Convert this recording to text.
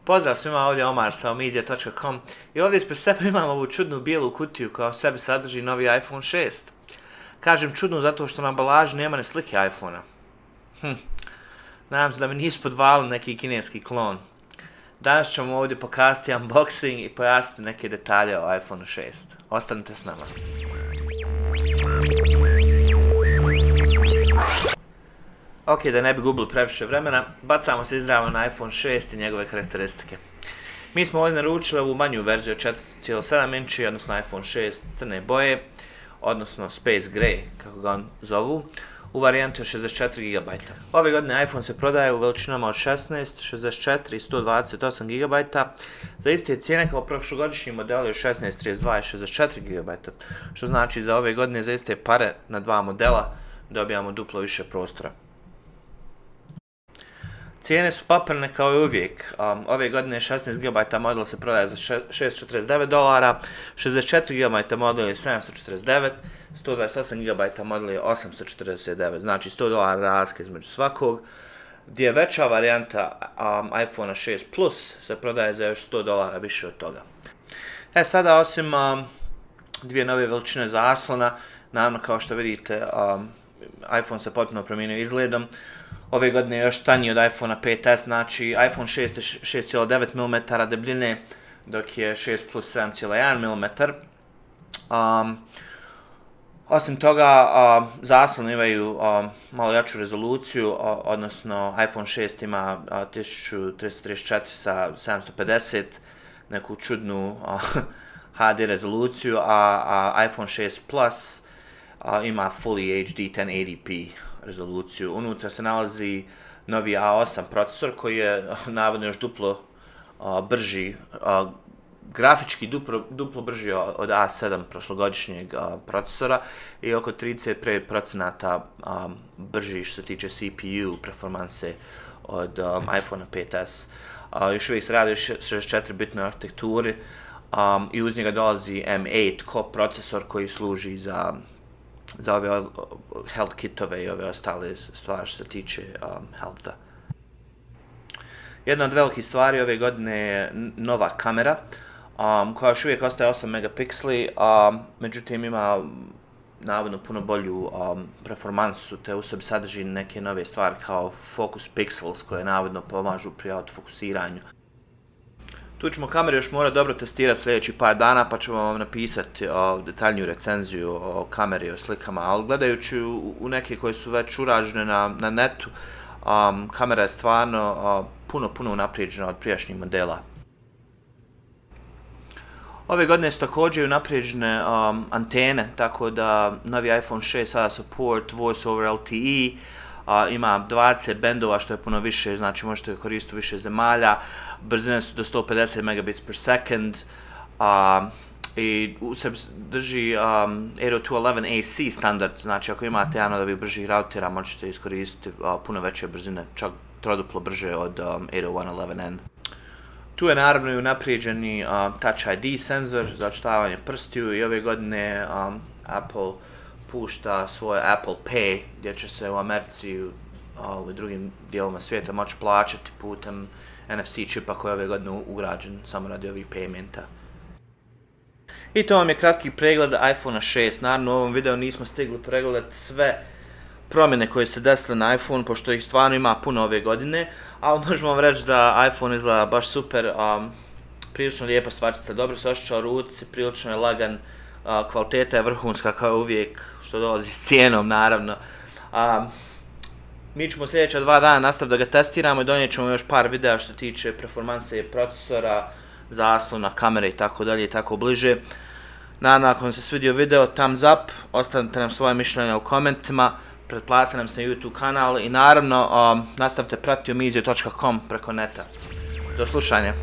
Pozdrav svima, ovdje je Omar sa omizija.com i ovdje ispred sebe imam ovu čudnu bijelu kutiju koja u sebi sadrži novi iPhone 6. Kažem čudnu zato što na ambalaži nema ne slike iPhone-a. Nadam se da mi nisu podvalili neki kineski klon. Danas ćemo ovdje pokazati unboxing i pojasniti neke detalje o iPhone 6. Ostanite s nama. Ok, da ne bi gubili previše vremena, bacamo se izravno na iPhone 6 i njegove karakteristike. Mi smo ovdje naručili ovu manju verziju 4,7 inči, odnosno iPhone 6 crne boje, odnosno Space Gray, kako ga on zovu, u varijanti od 64 GB. Ove godine iPhone se prodaje u veličinama od 16, 64 i 128 GB, za iste cijene kao prošlogodišnji modeli od 16, 32 i 64 GB, što znači da ove godine za iste pare na dva modela dobijamo duplo više prostora. Cijene su paprene kao i uvijek. Ove godine 16 GB model se prodaje za $649, 64 GB model je $749, 128 GB model je $849, znači $100 razlike između svakog, gdje veća varijanta iPhone 6 Plus se prodaje za još $100 više od toga. Sada osim dvije nove veličine zaslona, naravno kao što vidite iPhone se potpuno promijenio izgledom. Ove godine je još tanji od iPhone 5S, znači iPhone 6 je 6,9 mm debljine, dok je 6 Plus 7,1 mm. Osim toga, zasloni imaju malo jaču rezoluciju, odnosno iPhone 6 ima 1334 sa 750, neku čudnu HD rezoluciju, a iPhone 6 Plus ima Fully HD 1080p rezoluciju. Unutra se nalazi novi A8 procesor koji je navodno još duplo brži, grafički duplo brži od A7 prošlogodišnjeg procesora i oko 35% brži što se tiče CPU performanse od iPhone 5S. Još uvijek se radi o 64-bitnoj arhitekturi i uz njega dolazi M8 Core procesor koji služi za ove health kitove i ove ostale stvari što se tiče healtha. Jedna od velikih stvari ove godine je nova kamera, koja još uvijek ostaje 8 megapikseli, međutim ima navodno puno bolju performansu, te u sebi sadrži neke nove stvari kao focus pixels koje navodno pomažu pri autofokusiranju. Tu ćemo kameru još morati dobro testirati sljedećih par dana, pa ćemo vam napisati detaljniju recenziju o kameri i o slikama, ali gledajući u neke koje su već urađene na netu, kamera je stvarno puno unaprijeđena od prijašnjih modela. Ove godine su također unaprijeđene antene, tako da novi iPhone 6 sada support Voice over LTE, ima 20 bendova što je puno više, znači možete ga koristiti u više zemalja, brzine su do 150 megabits per second i u sebi drži 802.11 AC standard, znači ako imate jedan od ovih bržih routera možete iskoristiti puno veće brzine, čak troduplo brže od 802.11n. Tu je naravno i unaprijeđeni Touch ID senzor za očitavanje prstiju i ove godine Apple pušta svoje Apple Pay gdje će se u Americi u drugim dijelovima svijeta moći plaćati putem NFC čipa koji je ove godine ugrađen samo radi ovih paymenta. I to vam je kratki pregled iPhone 6. Naravno u ovom videu nismo stigli pregledati sve promjene koje se desile na iPhone, pošto ih stvarno ima puno ove godine, ali možemo vam reći da iPhone izgleda baš super, prilično lijepa stvarčica, dobro se osjeća u ruci, prilično je lagan, kvaliteta je vrhunska kao uvijek, što dolazi s cijenom naravno. Mi ćemo sljedeća 2 dana nastaviti da ga testiramo i donijet ćemo još par videa što tiče performanse procesora, zaslona, kamere i tako dalje i tako bliže. Naravno, ako vam se svidio video, thumbs up, ostavite nam svoje mišljenja u komentima, pretplatite nam se na YouTube kanal i naravno nastavite pratiti omizija.com preko neta. Do slušanja.